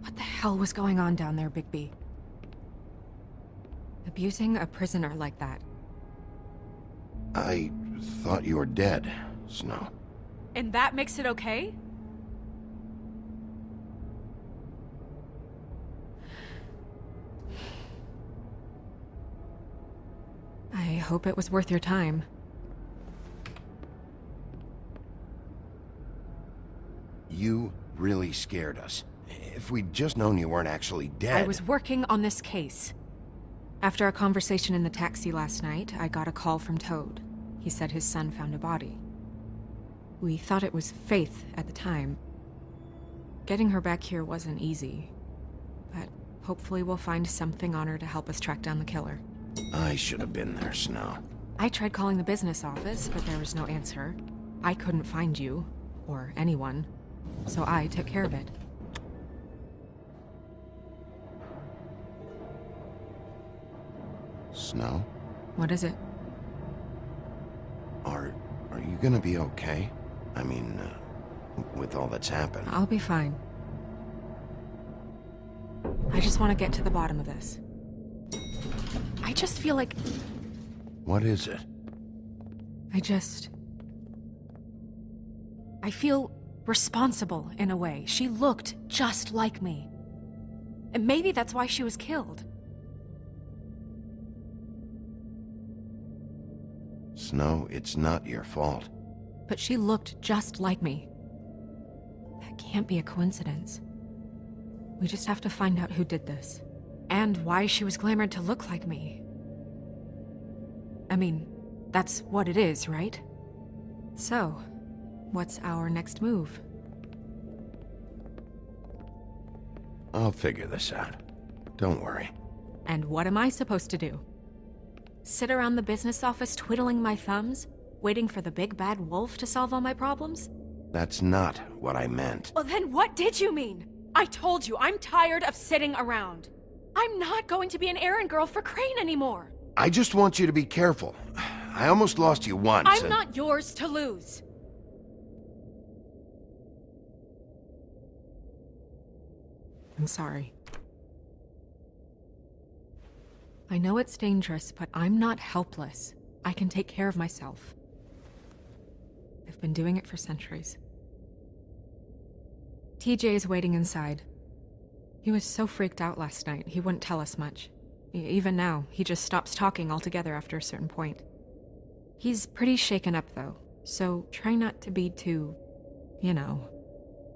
What the hell was going on down there, Bigby? Abusing a prisoner like that. I thought you were dead, Snow. And that makes it okay? I hope it was worth your time. You really scared us. If we'd just known you weren't actually dead... I was working on this case. After a conversation in the taxi last night, I got a call from Toad. He said his son found a body. We thought it was Faith at the time. Getting her back here wasn't easy, but hopefully we'll find something on her to help us track down the killer. I should have been there, Snow. I tried calling the business office, but there was no answer. I couldn't find you, or anyone, so I took care of it. Snow? What is it? Are you gonna be okay? I mean, with all that's happened. I'll be fine. I just want to get to the bottom of this. I just feel like... What is it? I feel responsible in a way. She looked just like me. And maybe that's why she was killed. Snow, it's not your fault. But she looked just like me. That can't be a coincidence. We just have to find out who did this. And why she was glamored to look like me. I mean, that's what it is, right? So, what's our next move? I'll figure this out. Don't worry. And what am I supposed to do? Sit around the business office twiddling my thumbs, waiting for the big bad wolf to solve all my problems? That's not what I meant. Well, then what did you mean? I told you, I'm tired of sitting around. I'm not going to be an errand girl for Crane anymore. I just want you to be careful. I almost lost you once. I'm not yours to lose. I'm sorry. I know it's dangerous, but I'm not helpless. I can take care of myself. I've been doing it for centuries. TJ is waiting inside. He was so freaked out last night, he wouldn't tell us much. Even now, he just stops talking altogether after a certain point. He's pretty shaken up, though, so try not to be too, you know.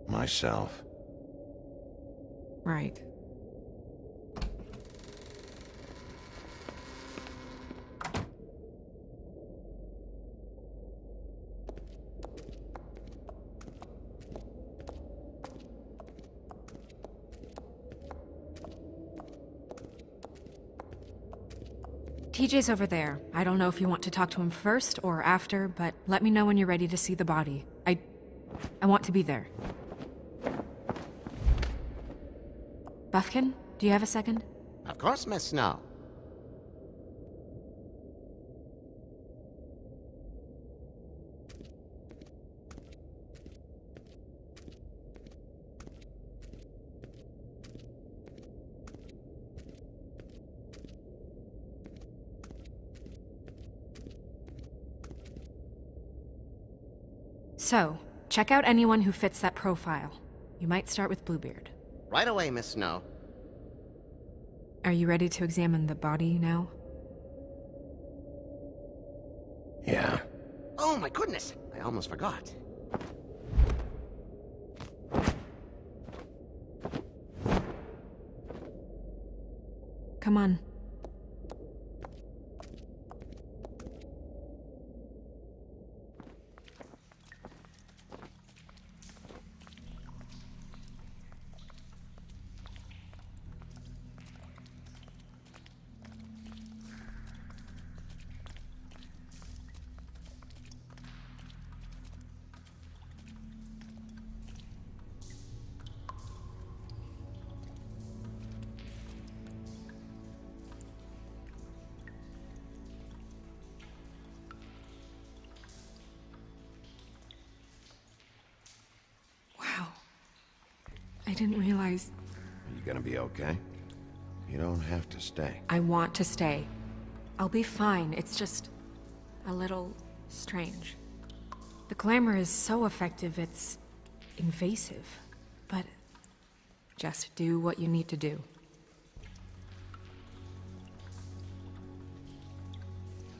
Myself. Right. TJ's over there. I don't know if you want to talk to him first or after, but let me know when you're ready to see the body. I want to be there. Buffkin, do you have a second? Of course, Miss Snow. So, check out anyone who fits that profile. You might start with Bluebeard. Right away, Miss Snow. Are you ready to examine the body now? Yeah. Oh my goodness, I almost forgot. Come on. I didn't realize... Are you gonna be okay? You don't have to stay. I want to stay. I'll be fine. It's just a little strange. The glamour is so effective, it's invasive. But just do what you need to do.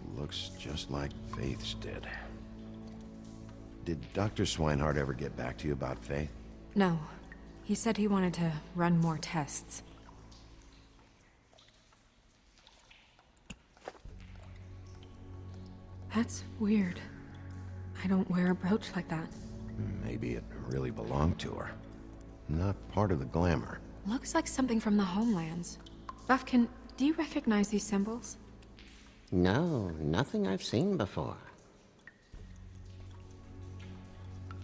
It looks just like Faith's did. Did Dr. Swinehart ever get back to you about Faith? No. He said he wanted to run more tests. That's weird. I don't wear a brooch like that. Maybe it really belonged to her. Not part of the glamour. Looks like something from the homelands. Buffkin, do you recognize these symbols? No, nothing I've seen before.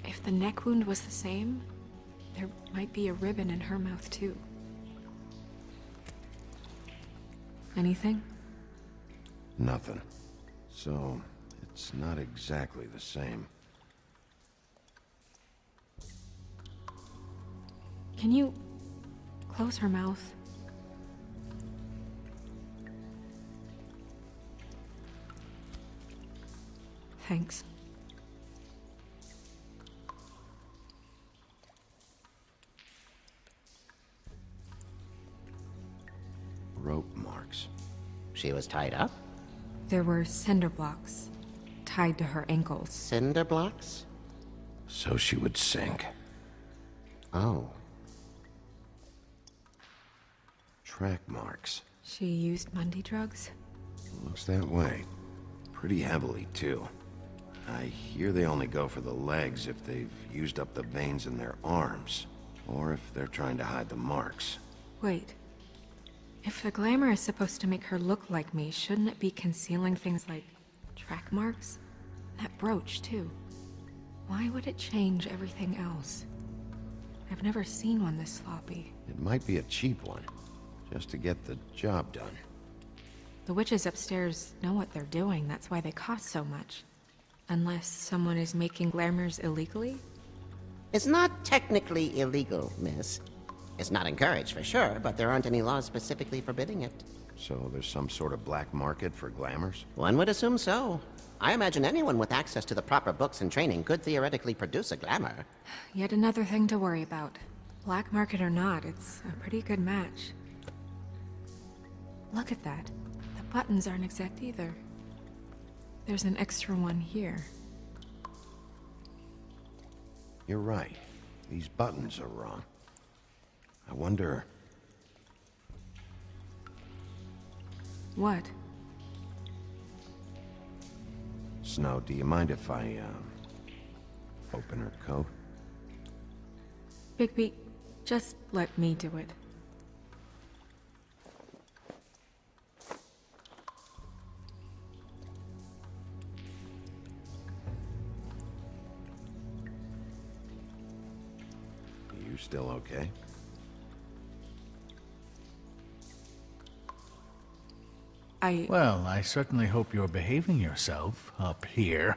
If the neck wound was the same, there might be a ribbon in her mouth too. Anything? Nothing. So, it's not exactly the same. Can you close her mouth? Thanks. Rope marks. She was tied up? There were cinder blocks tied to her ankles. Cinder blocks? So she would sink. Oh. Track marks. She used Mundy drugs? Looks that way. Pretty heavily, too. I hear they only go for the legs if they've used up the veins in their arms, or if they're trying to hide the marks. Wait. If the glamour is supposed to make her look like me, shouldn't it be concealing things like track marks? That brooch, too. Why would it change everything else? I've never seen one this sloppy. It might be a cheap one, just to get the job done. The witches upstairs know what they're doing, that's why they cost so much. Unless someone is making glamours illegally? It's not technically illegal, miss. It's not encouraged for sure, but there aren't any laws specifically forbidding it. So there's some sort of black market for glamours? One would assume so. I imagine anyone with access to the proper books and training could theoretically produce a glamour. Yet another thing to worry about. Black market or not, it's a pretty good match. Look at that. The buttons aren't exact either. There's an extra one here. You're right. These buttons are wrong. I wonder... What? Snow, do you mind if I, open her coat? Bigby, just let me do it. You still okay? Well, I certainly hope you're behaving yourself up here,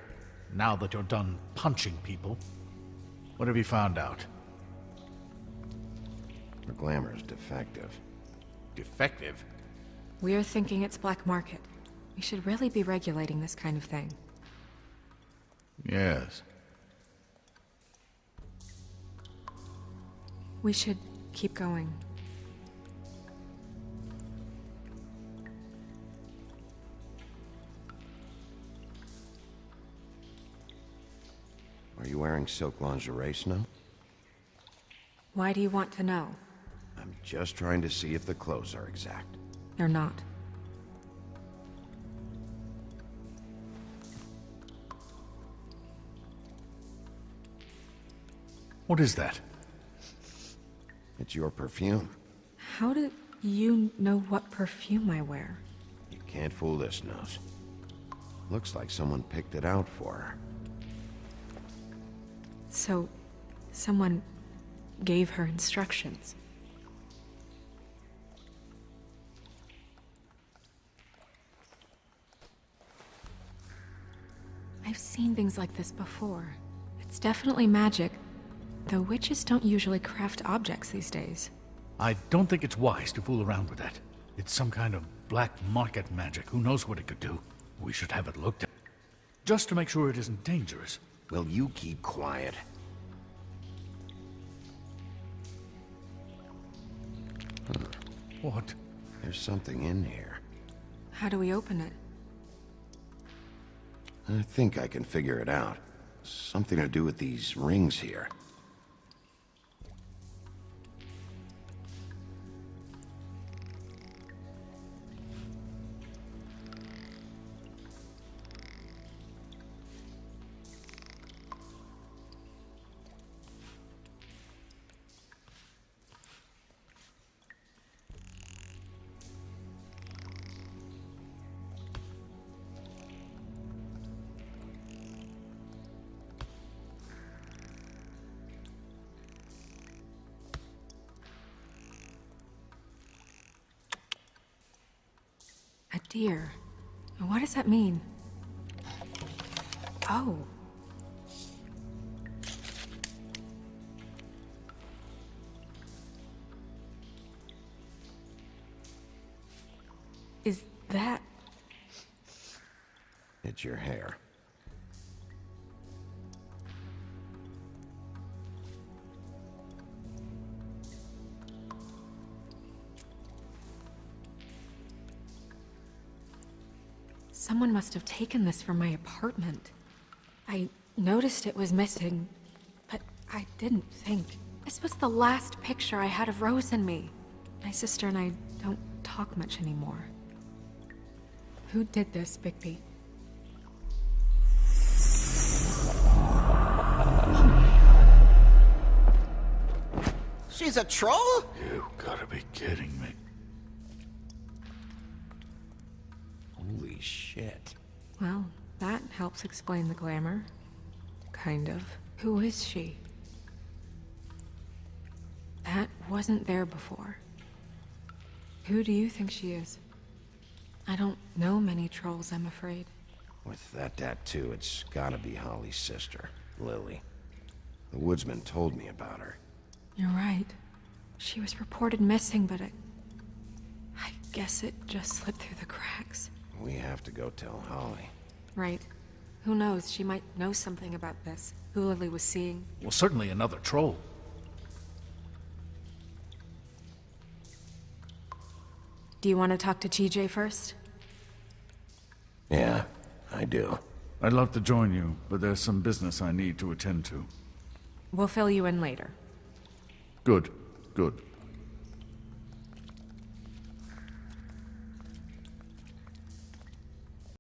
now that you're done punching people. What have you found out? Her glamour's defective. Defective? We're thinking it's black market. We should really be regulating this kind of thing. Yes. We should keep going. Are you wearing silk lingerie, Snow? Why do you want to know? I'm just trying to see if the clothes are exact. They're not. What is that? It's your perfume. How do you know what perfume I wear? You can't fool this nose. Looks like someone picked it out for her. So, someone gave her instructions. I've seen things like this before. It's definitely magic, though witches don't usually craft objects these days. I don't think it's wise to fool around with that. It's some kind of black market magic. Who knows what it could do? We should have it looked at. Just to make sure it isn't dangerous. Will you keep quiet? What? There's something in here. How do we open it? I think I can figure it out. Something to do with these rings here. A deer. What does that mean? Oh. Is that... It's your hair. Someone must have taken this from my apartment. I noticed it was missing, but I didn't think. This was the last picture I had of Rose and me. My sister and I don't talk much anymore. Who did this, Bigby? She's a troll? You gotta be kidding me. Holy shit. Well, that helps explain the glamour. Kind of. Who is she? That wasn't there before. Who do you think she is? I don't know many trolls, I'm afraid. With that tattoo, it's gotta be Holly's sister, Lily. The woodsman told me about her. You're right. She was reported missing, but I guess it just slipped through the cracks. We have to go tell Holly. Right. Who knows, she might know something about this. Who Lily was seeing. Well, certainly another troll. Do you want to talk to TJ first? Yeah, I do. I'd love to join you, but there's some business I need to attend to. We'll fill you in later. Good, good.